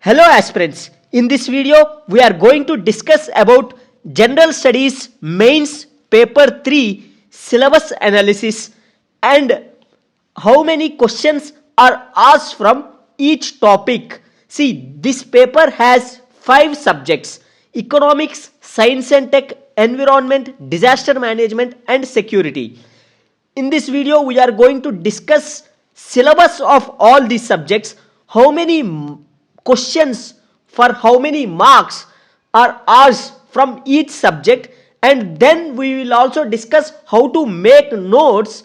Hello aspirants, in this video we are going to discuss about General Studies Mains Paper 3 syllabus analysis and how many questions are asked from each topic. See, this paper has 5 subjects: economics, science and tech, environment, disaster management and security. In this video we are going to discuss syllabus of all these subjects, how many questions for how many marks are asked from each subject, and then we will also discuss how to make notes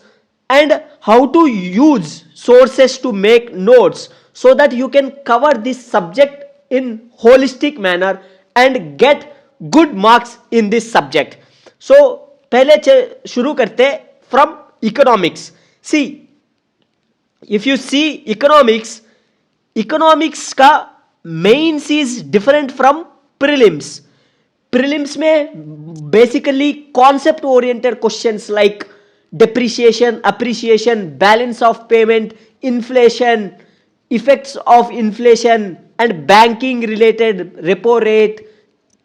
and how to use sources to make notes so that you can cover this subject in holistic manner and get good marks in this subject. So पहले शुरू करते from economics. See, if you see economics का mains is different from prelims. Prelims में basically concept oriented questions like depreciation, appreciation, balance of payment, inflation, effects of inflation and banking related repo rate,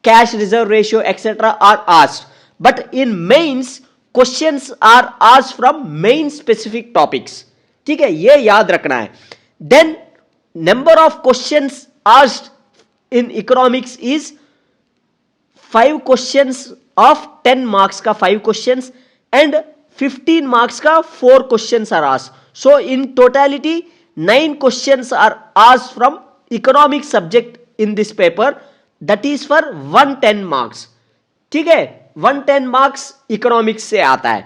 cash reserve ratio, etc. are asked. But in mains questions are asked from main specific topics. ठीक है, ये याद रखना है. Then number of questions asked in economics is 5 questions of 10 marks का 5 questions and 15 marks का 4 questions are asked. So in totality 9 questions are asked from economic subject in this paper, that is for 110 marks. ठीक है, 110 marks economics से आता है.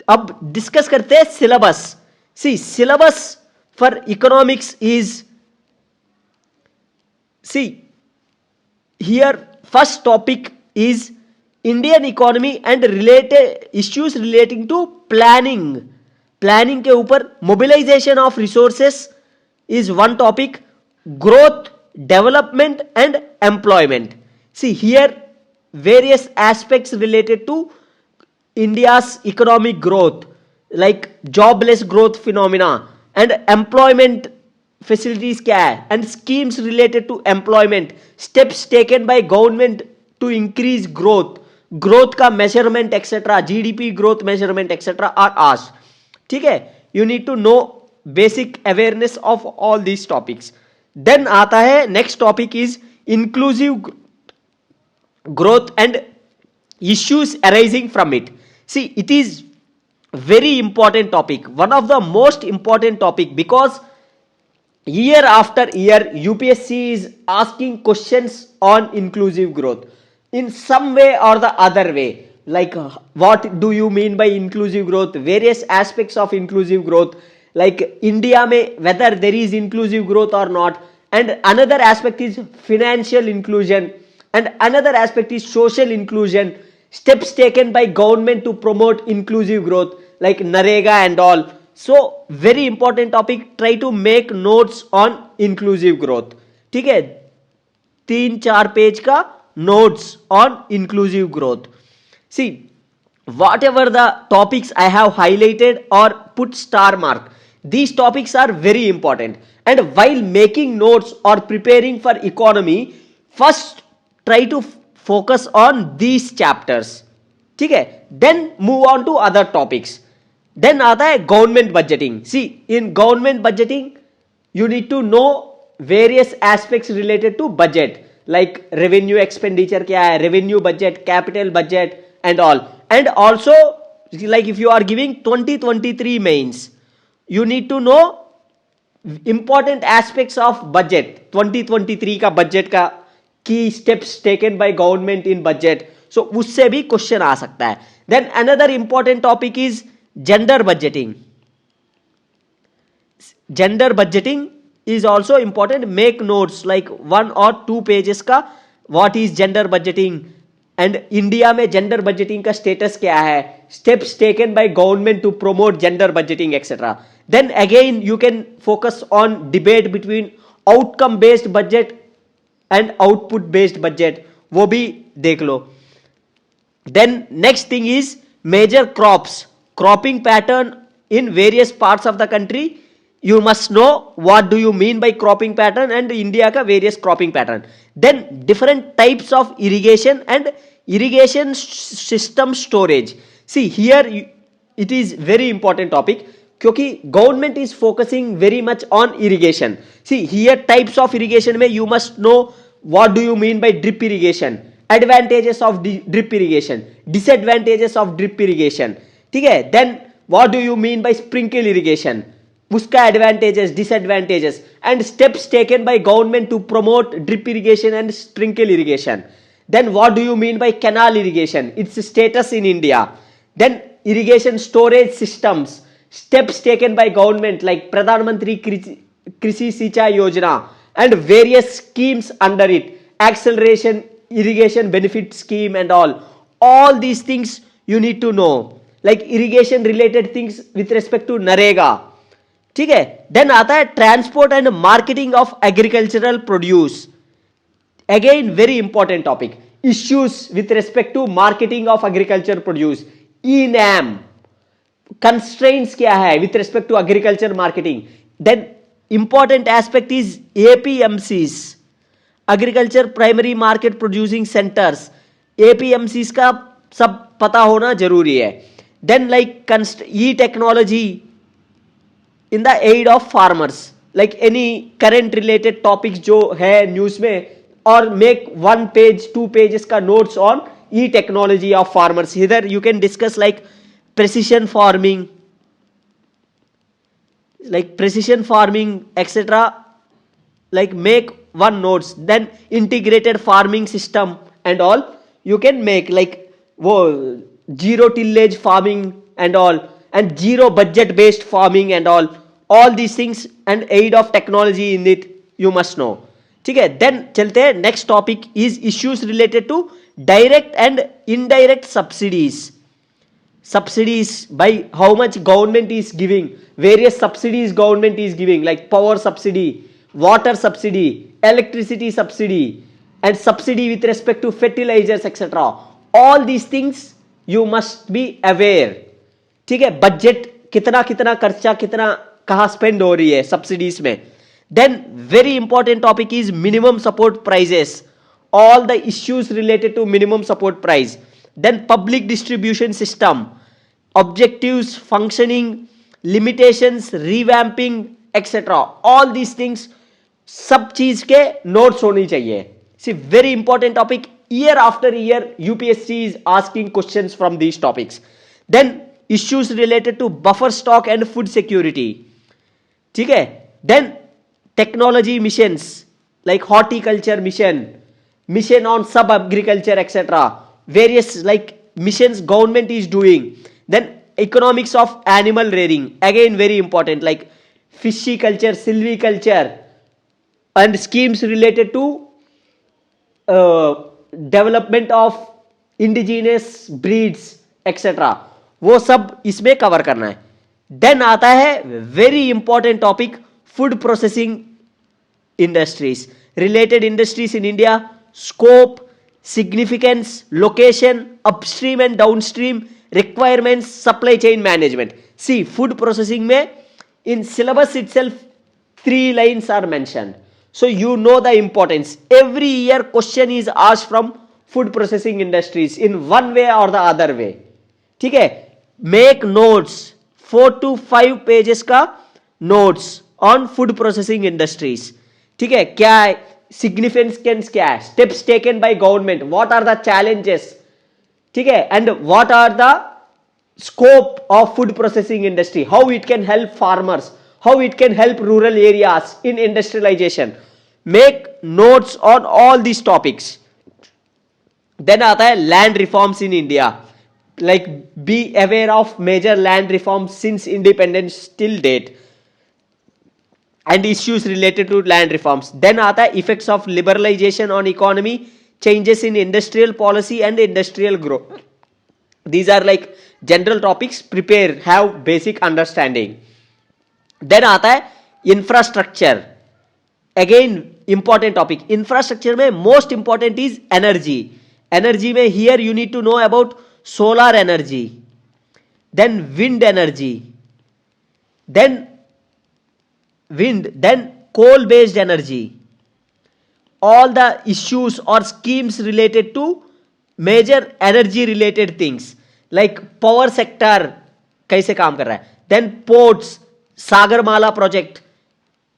अब discuss करते हैं syllabus. See, syllabus for economics is, see here first topic is Indian economy and related issues relating to planning. Planning के ऊपर mobilisation of resources is one topic. Growth, development and employment. See here various aspects related to India's economic growth like jobless growth phenomena and employment facilities क्या है and schemes related to employment, steps taken by government to increase growth, growth का measurement etc, GDP growth measurement etc are asked. ठीक है, you need to know basic awareness of all these topics. Then आता है next topic is inclusive growth and issues arising from it. See, it is very important topic, one of the most important topic, because year after year UPSC is asking questions on inclusive growth in some way or the other way. Like what do you mean by inclusive growth, various aspects of inclusive growth, like India में whether there is inclusive growth or not, and another aspect is financial inclusion, and another aspect is social inclusion, steps taken by government to promote inclusive growth like Narega and all. So very important topic, try to make notes on inclusive growth. ठीक है, 3-4 page का notes on inclusive growth. See, whatever the topics I have highlighted or put star mark, these topics are very important, and while making notes or preparing for economy, first try to focus on these chapters. ठीक है, then move on to other topics. Then आता है government budgeting. See, in government budgeting you need to know various aspects related to budget like revenue expenditure क्या है, revenue budget, capital budget and all. And also like if you are giving 2023 mains, you need to know important aspects of budget, 2023 का budget का key steps taken by government in budget. So उससे भी question आ सकता है. Then another important topic is gender budgeting. Gender budgeting is also important. Make notes like 1 or 2 pages का what is gender budgeting and India में gender budgeting का status क्या है, steps taken by government to promote gender budgeting etc. Then again you can focus on debate between outcome based budget and output based budget, वो भी देख लो. Then next thing is major crops, cropping pattern in various parts of the country, you must know what do you mean by cropping pattern and India ka various cropping pattern. Then different types of irrigation and irrigation system storage. See here it is very important topic क्योंकि government is focusing very much on irrigation. See here types of irrigation में you must know what do you mean by drip irrigation, advantages of drip irrigation, disadvantages of drip irrigation. ठीक है. Then what do you mean by sprinkle irrigation, उसका advantages, disadvantages and steps taken by government to promote drip irrigation and sprinkle irrigation. Then what do you mean by canal irrigation, its status in India. Then irrigation storage systems, steps taken by government like Pradhan Mantri Krishi Sinchai Yojana and various schemes under it, acceleration irrigation benefit scheme and all these things you need to know, like irrigation related things with respect to NREGA. ठीक है. Then आता है transport and marketing of agricultural produce. Again very important topic, issues with respect to marketing of agriculture produce, ENAM, constraints क्या है with respect to agriculture marketing. Then important aspect is APMCs, agriculture primary market producing centers. APMCs का सब पता होना जरूरी है. Then like e-technology in the aid of farmers, like any current related topics जो है न्यूज में, or make 1 page 2 pages ka notes on e-technology of farmers. Here you can discuss like precision farming etc, like make one notes. Then integrated farming system and all you can make, like zero tillage farming and all, and zero budget based farming and all these things and aid of technology in it you must know. ठीक है. Then चलते हैं next topic is issues related to direct and indirect subsidies. Subsidies, by how much government is giving, various subsidies government is giving like power subsidy, water subsidy, electricity subsidy and subsidy with respect to fertilizers etc. All these things you must be aware. ठीक है. Budget कितना कितना खर्चा कितना कहाँ spend हो रही है सब्सिडीज में. Then very important topic is minimum support prices, all the issues related to minimum support price. Then public distribution system, objectives, functioning, limitations, revamping etc. all these things सब चीज के नोट्स होनी चाहिए. See very important topic, year after year UPSC is asking questions from these topics. Then issues related to buffer stock and food security. ठीक है. Then technology missions like horticulture mission on sub agriculture etc, various like missions government is doing. Then economics of animal rearing, again very important, like fishiculture, silviculture and schemes related to development of indigenous breeds etc, वो सब इसमें cover करना है. Then आता है very important topic, food processing industries, related industries in India, scope, significance, location, upstream and downstream, requirements, supply chain management. See food processing में in syllabus itself 3 lines are mentioned, so you know the importance. Every year question is asked from food processing industries in one way or the other way. ठीक है. make notes 4 to 5 pages का notes on food processing industries. ठीक है. क्या है significance, क्या है steps taken by government, what are the challenges, ठीक है, and what are the scope of food processing industry, how it can help farmers, how it can help rural areas in industrialization. make notes on all these topics. then आता है land reforms in India, like be aware of major land reforms since independence till date and issues related to land reforms. Then आता है effects of liberalization on economy, changes in industrial policy and industrial growth. These are like general topics, prepare, have basic understanding. Then आता है infrastructure, again important topic. infrastructure में most important is energy. energy में here you need to know about solar energy, then wind energy, then wind, then coal based energy. All the issues or schemes related to major energy related things like power sector कैसे काम कर रहा है, then ports, Sagarmala project,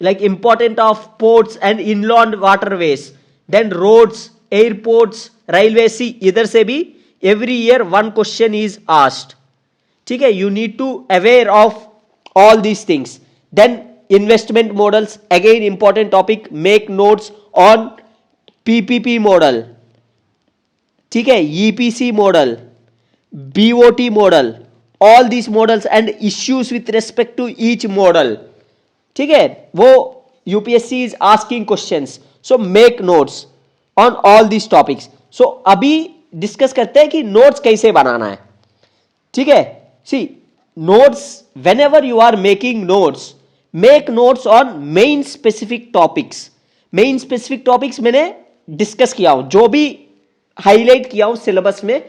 like important of ports and inland waterways, then roads, airports, railway. See इधर से भी every year one question is asked. ठीक है, you need to aware of all these things. Then investment models, again important topic, make notes on PPP model. ठीक है, EPC model, BOT model, all these models and issues with respect to each model. ठीक है, वो UPSC is asking questions, so make notes on all these topics. So अभी discuss करते हैं कि notes कैसे बनाना है. ठीक है, see notes, whenever you are making notes, make notes on main specific topics. Main specific topics मैंने डिस्कस किया हूं, जो भी हाईलाइट किया हूं सिलेबस में,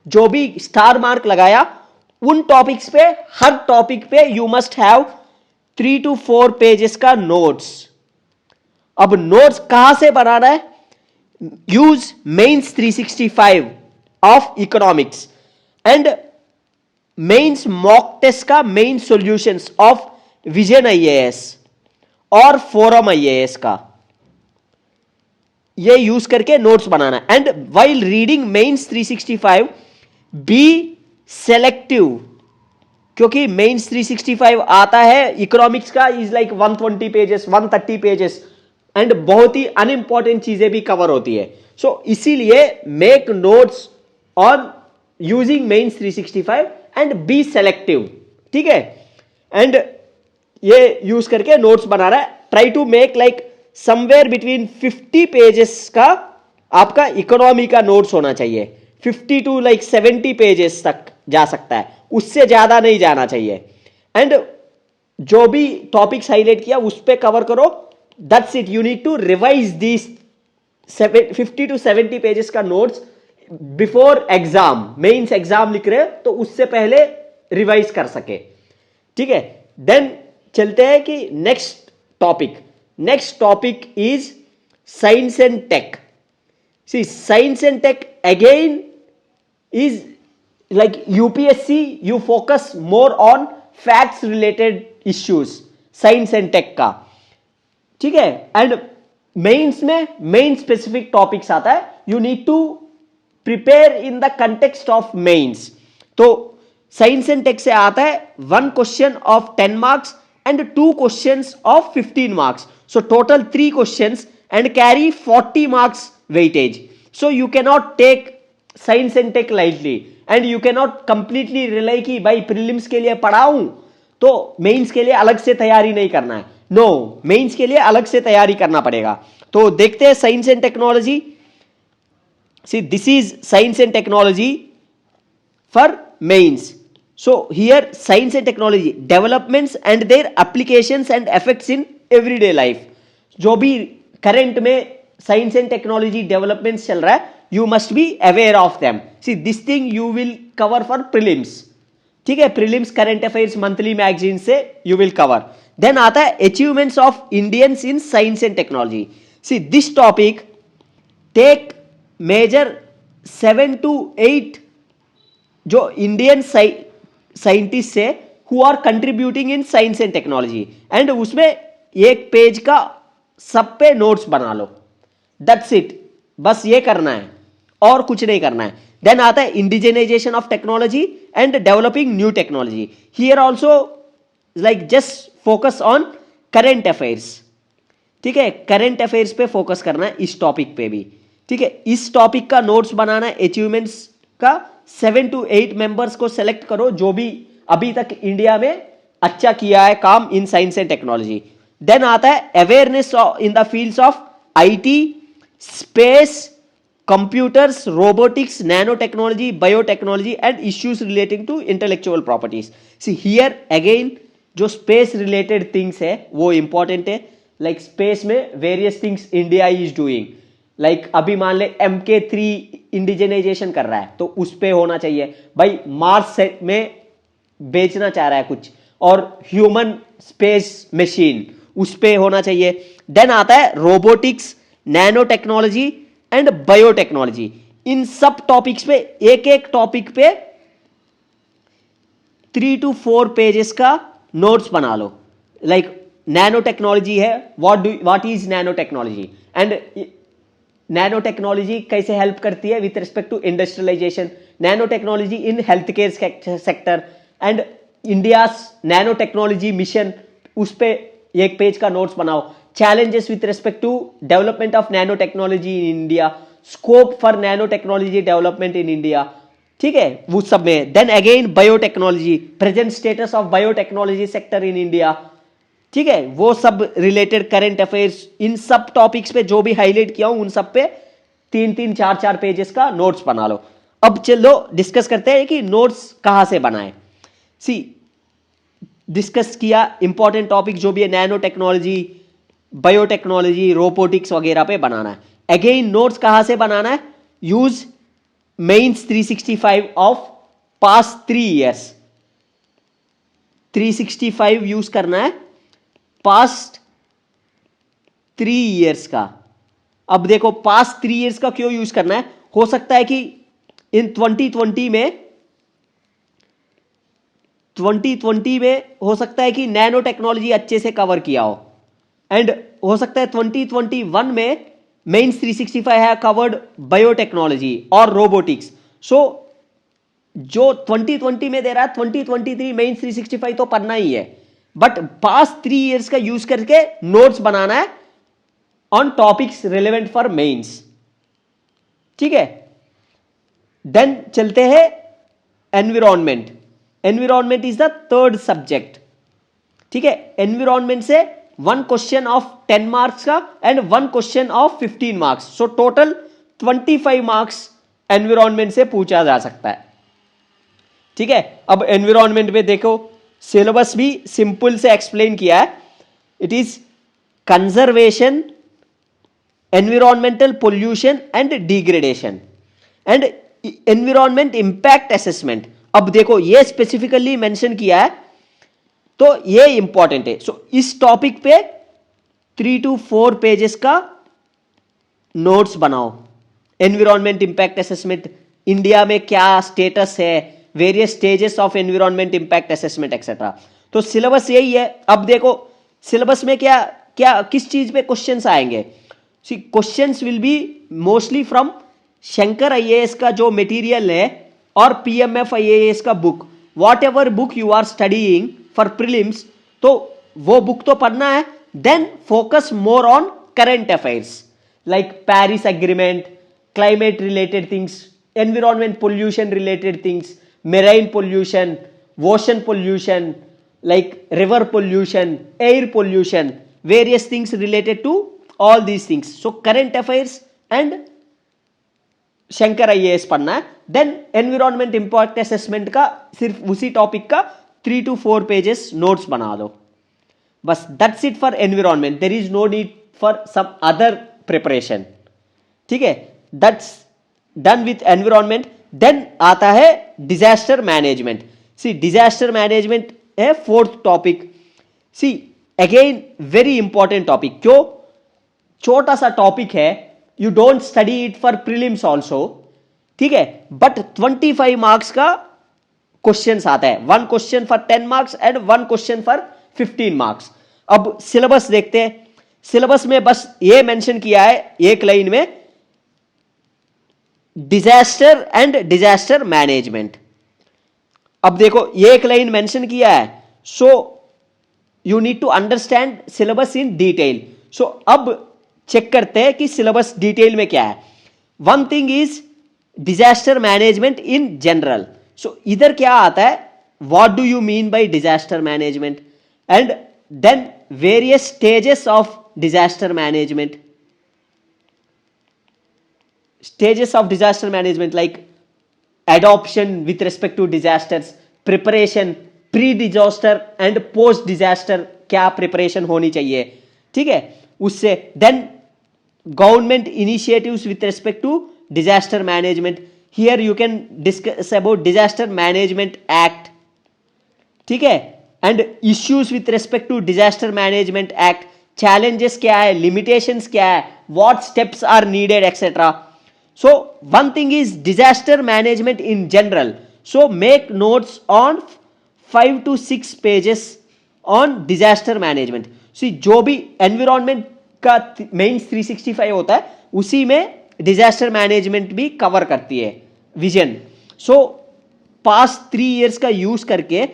जो भी स्टार मार्क लगाया, उन टॉपिक्स पे, हर टॉपिक पे you must have 3 to 4 pages का नोट्स. अब नोट्स कहां से बनाना है? Use mains 365 of economics and mains mock test का main solutions of vision IAS और फोरम आईएएस का, ये यूज करके नोट्स बनाना है. And while reading mains 365 be selective, क्योंकि मेंस 365 आता है इकोनॉमिक्स का is like 120 pages, 130 pages and बहुत ही अनइंपॉर्टेंट चीजें भी कवर होती है. सो इसीलिए make notes on using mains 365 and be selective. ठीक है, एंड ये यूज करके नोट्स बना रहा है. Try to make like somewhere between 50 pages का आपका इकोनॉमी का नोट्स होना चाहिए. 50 to like 70 पेजेस तक जा सकता है, उससे ज्यादा नहीं जाना चाहिए. एंड जो भी टॉपिक्स हाईलाइट किया उस पे कवर करो. That's it. You need to revise this 50 to 70 pages का notes before exam. Mains exam लिख रहे हैं तो उससे पहले रिवाइज कर सके. ठीक है, देन चलते हैं कि next topic. Next topic is science and tech. See, science and tech again is like UPSC, you focus more on facts related issues, science and tech का. ठीक है, and mains में main specific topics आता है. You need to prepare in the context of mains. तो science and tech से आता है 1 question of 10 marks and 2 questions of 15 marks. So total 3 questions and carry 40 marks weightage. So you cannot take science and tech lightly and you cannot completely rely कि भाई prelims के लिए पढ़ा हूं तो mains के लिए अलग से तैयारी नहीं करना है. No, mains के लिए अलग से तैयारी करना पड़ेगा. तो देखते हैं science and technology. See, this is science and technology for mains. So here science and technology developments and their applications and effects in everyday life. जो भी करंट में साइंस एंड टेक्नोलॉजी डेवलपमेंट्स चल रहा है, you must be aware of them. See this thing you will cover for prelims. ठीक है, prelims current affairs monthly magazine से you will cover. Then आता है achievements of Indians in science and technology. See this topic take major 7 to 8 जो Indian scientist है who are contributing in science and technology, and उसमें एक page का सब पे नोट्स बना लो. दैट्स इट, बस ये करना है और कुछ नहीं करना है. देन आता है indigenisation of technology and developing new technology. Here also like just focus on current affairs. ठीक है, करेंट अफेयर्स पे फोकस करना है इस टॉपिक पे भी. ठीक है, इस टॉपिक का नोट्स बनाना है. अचीवमेंट्स का 7 to 8 मेंबर्स को सेलेक्ट करो जो भी अभी तक इंडिया में अच्छा किया है काम in science and technology. Then आता है awareness in the fields of IT, space, computers, robotics, nano technology, biotechnology and issues relating to intellectual properties. See here again जो स्पेस रिलेटेड थिंग्स है वो इंपॉर्टेंट है. लाइक स्पेस में various things India is doing. Like अभी मान ले MK3 indigenisation कर रहा है तो उस पे होना चाहिए. भाई मार्स में बेचना चाह रहा है कुछ और ह्यूमन स्पेस मशीन, उस पे होना चाहिए। देन आता है robotics, nano technology and biotechnology. इन सब टॉपिक्स पे एक एक टॉपिक पे 3 to 4 पेजेस का नोट्स बना लो। लाइक नैनो टेक्नोलॉजी है, what is nano technology, and nano technology कैसे हेल्प करती है with respect to industrialisation, nano technology in health care sector and India's nano technology mission, उस पे एक पेज का नोट्स बनाओ। Challenges with respect to development of nano technology in India, scope for nano technology development in India, ठीक है, वो सब में। Then again biotechnology, present status of biotechnology sector in India, ठीक है, वो सब रिलेटेड करंट अफेयर्स, इन सब टॉपिक्स पे जो भी हाईलाइट किया हूं उन सब पे 3-3, 4-4 पेजेस का नोट्स बना लो। अब चलो डिस्कस करते हैं कि नोट्स कहां से बनाएं। सी डिस्कस किया इंपॉर्टेंट टॉपिक जो भी है, नैनो टेक्नोलॉजी, बायोटेक्नोलॉजी, रोबोटिक्स वगैरह पे बनाना है। अगेन नोट्स कहां से बनाना है, use mains 365 of past 3 years, 365 use करना है पास्ट 3 ईयर्स का। अब देखो पास्ट 3 ईयर्स का क्यों यूज करना है, हो सकता है कि इन 2020 में हो सकता है कि नैनो टेक्नोलॉजी अच्छे से कवर किया हो, एंड हो सकता है 2021 में मेंस 365 है कवर्ड बायोटेक्नोलॉजी और रोबोटिक्स। सो जो 2020 में दे रहा है 2023 मेंस 365 तो पढ़ना ही है, बट पास्ट 3 ईयर्स का यूज करके नोट्स बनाना है on topics relevant for mains, ठीक है। देन चलते हैं environment. Environment is the third subject, ठीक है। एनवायरमेंट से 1 क्वेश्चन ऑफ 10 मार्क्स का and 1 question of 15 marks, so total 25 marks environment से पूछा जा सकता है, ठीक है। अब एनवायरमेंट में देखो सिलेबस भी सिंपल से एक्सप्लेन किया है। It is conservation, environmental pollution and degradation and environment impact assessment. अब देखो ये स्पेसिफिकली मेंशन किया है तो ये इंपॉर्टेंट है। सो इस टॉपिक पे 3 to 4 पेजेस का नोट्स बनाओ। एनवायरमेंट इंपैक्ट असेसमेंट, इंडिया में क्या स्टेटस है, various stages of environment impact assessment etcetera. तो सिलेबस यही है। अब देखो सिलेबस में क्या क्या किस चीज पे क्वेश्चंस आएंगे। See questions will be mostly from Shankar IAS का जो मटेरियल है और पीएमएफ आईएएस का book, whatever book you are studying for prelims, तो वो बुक तो पढ़ना है। Then focus more on current affairs like Paris agreement, climate related things, environment pollution related things, marine pollution, ocean pollution, like river pollution, air pollution, various things related to all these things. So current affairs and Shankar IAS पढ़ना है। Then environment impact assessment का सिर्फ उसी topic का 3 to 4 pages notes बना दो, बस that's it for environment. There is no need for some other preparation, ठीक है। That's done with environment. Then आता है disaster management. See disaster management है 4th topic. See again very important topic. क्यों, छोटा सा टॉपिक है, you don't study it for prelims also, ठीक है, बट 25 मार्क्स का क्वेश्चन आता है, 1 question for 10 marks and 1 question for 15 marks. अब सिलेबस देखते हैं। सिलेबस में बस ये मेंशन किया है एक लाइन में, डिजास्टर एंड डिजास्टर मैनेजमेंट। अब देखो ये एक लाइन मेंशन किया है, so you need to understand syllabus in detail. So अब चेक करते हैं कि सिलेबस डिटेल में क्या है। One thing is disaster management in general. So इधर क्या आता है, what do you mean by disaster management, and then various stages of disaster management. Stages of disaster management like adoption with respect to disasters, preparation, pre-disaster and post-disaster, क्या preparation होनी चाहिए, ठीक है, उससे। Then government initiatives with respect to disaster management, here you can discuss about disaster management act, ठीक है। And issues with respect to disaster management act, challenges क्या है, limitations क्या है, what steps are needed, etc. So one thing is disaster management in general. So make notes on 5 to 6 pages on disaster management. See जो भी environment का mains 365 होता है उसी में disaster management भी कवर करती है विजन. So पास्ट 3 years का यूज करके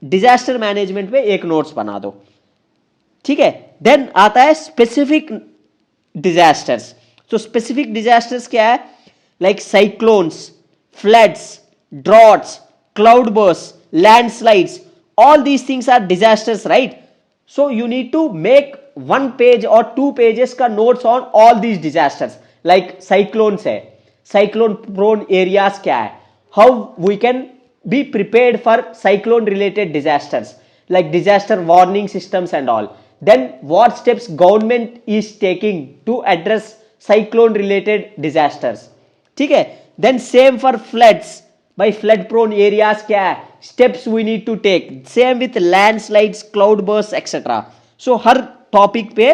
disaster management पे एक नोट्स बना दो. ठीक है. देन आता है स्पेसिफिक डिजास्टर्स. तो स्पेसिफिक डिजास्टर्स क्या है? Like cyclones, floods, droughts, cloud burst, landslides, all these things are disasters, right? So you need to make 1 page और 2 pages का notes on all these disasters. Like cyclones है, cyclone prone areas क्या है, how we can be prepared for cyclone related disasters, like disaster warning systems and all. Then what steps government is taking to address cyclone related disasters. ठीक है. Then same for floods. by flood prone areas क्या है, steps we need to take. Same with landslides, cloud bursts, etc. So her topic पे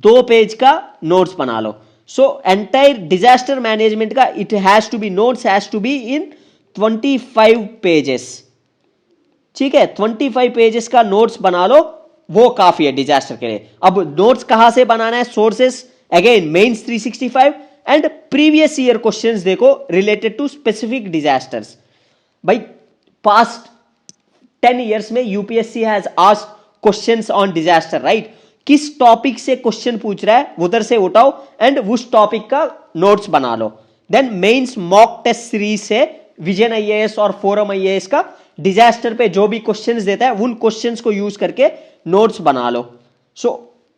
2 page का notes बना लो. So entire disaster management का it has to be notes has to be in 25 pages. ठीक है. 25 pages का notes बना लो, वो काफी है डिजास्टर के लिए. अब नोट्स कहां से बनाना है? Sources again mains 365 and previous year questions देखो रिलेटेड टू स्पेसिफिक डिजास्टर्स. भाई पास्ट 10 years में UPSC has asked questions on disaster, right? किस टॉपिक से क्वेश्चन पूछ रहा है उधर से उठाओ एंड उस टॉपिक का नोट्स बना लो. Then mains mock test series से विजन आईएएस और फोरम आईएएस का डिजास्टर पे जो भी क्वेश्चंस देता है उन क्वेश्चंस को यूज करके नोट्स बना लो. सो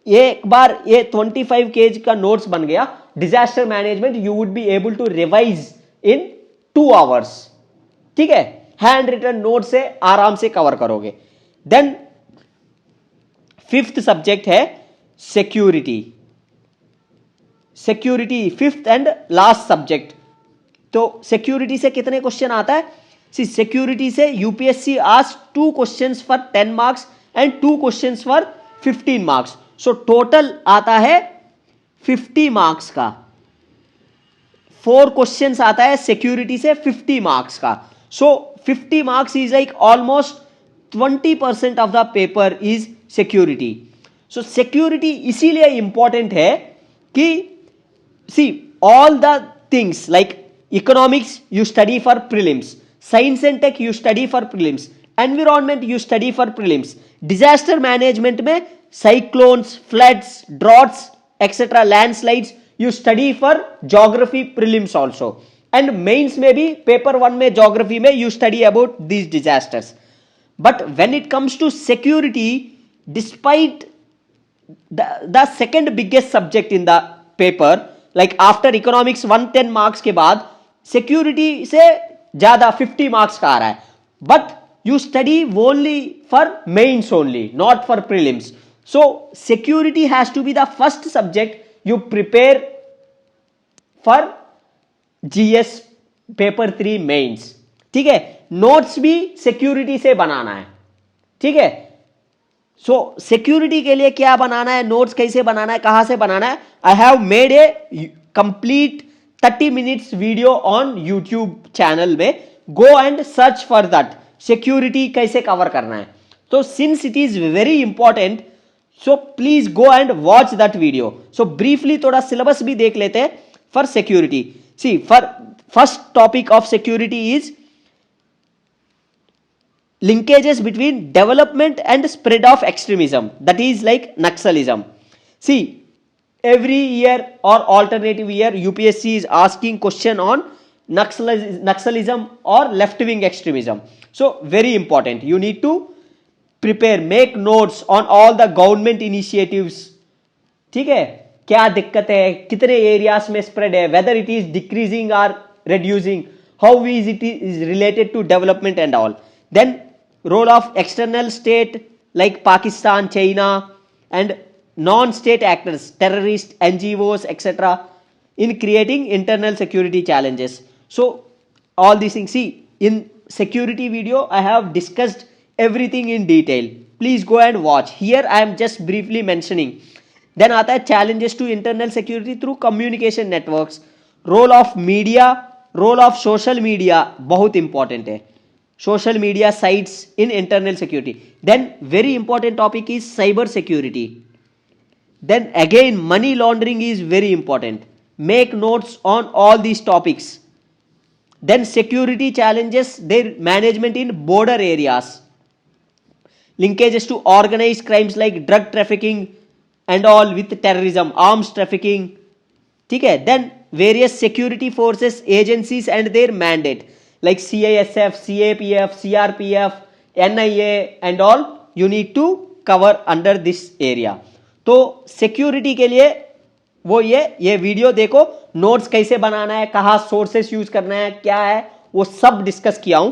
ये एक बार ये 25 पेज का नोट्स बन गया. Disaster management you would be able to revise in 2 hours. ठीक है. हैंड रिटन नोट से आराम से कवर करोगे. देन 5th सब्जेक्ट है security. Security 5th and last subject. तो सिक्योरिटी से कितने क्वेश्चन आता है? सी सिक्योरिटी से UPSC asked 2 questions for 10 marks and 2 questions for 15 marks. So total आता है 50 marks का. 4 क्वेश्चंस आता है सिक्योरिटी से 50 marks का. So 50 marks is like almost 20% of the paper is security. So security इसीलिए इंपॉर्टेंट है कि see all the things like economics you study for prelims, science and tech you study for prelims, environment you study for prelims, disaster management में cyclones, floods, droughts etcetera, landslides you study for geography prelims also, and mains में भी paper 1 में geography में you study about these disasters. But when it comes to security, despite the second biggest subject in the paper, like after economics 110 marks के बाद security से ज्यादा 50 marks का आ रहा है. But you study only for mains only, not for prelims. So security has to be the first subject you prepare for GS paper 3 mains. ठीक है. नोट्स भी सिक्योरिटी से बनाना है. ठीक है. सो सिक्योरिटी के लिए क्या बनाना है, नोट्स कैसे बनाना है, कहां से बनाना है? I have made a complete 30 minutes video on YouTube channel में. Go and search for that, security कैसे कवर करना है. तो since it is very important, so please go and watch that video. So briefly थोड़ा syllabus भी देख लेते हैं for security. See for first topic of security is linkages between development and spread of extremism, that is like Naxalism. See, every year or alternative year UPSC is asking question on Naxalism or left wing extremism. So very important, you need to prepare, make notes on all the government initiatives. ठीक है. क्या दिक्कत है, कितने areas में spread है, whether it is decreasing or reducing, how is it is related to development and all. Then role of external state like Pakistan, China and non-state actors, terrorists, NGOs, etc. in creating internal security challenges. So all these things, see in security video I have discussed everything in detail. Please go and watch. Here I am just briefly mentioning. Then आता है challenges to internal security through communication networks. Role of media, role of social media बहुत important है. Social media sites in internal security. Then very important topic is cyber security. Then again money laundering is very important. Make notes on all these topics. Then security challenges, their management in border areas. Linkages to organized crimes like drug trafficking and all with terrorism, arms trafficking. ठीक है. Then various security forces, agencies and their mandate like CISF, CAPF, CRPF, NIA and all you need to cover under this area. तो security के लिए वो ये video देखो, notes कैसे बनाना है, कहाँ सोर्सेस यूज करना है, क्या है वो सब डिस्कस किया हूं.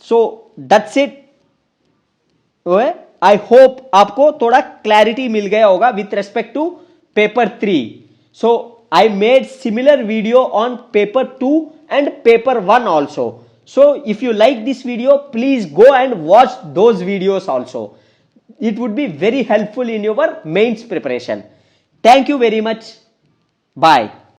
So that's it. I hope आपको थोड़ा क्लैरिटी मिल गया होगा with respect to paper 3. So I made similar video on paper 2 and paper 1 also. So if you like this video, please go and watch those videos also. It would be very helpful in your mains preparation. Thank you very much. Bye.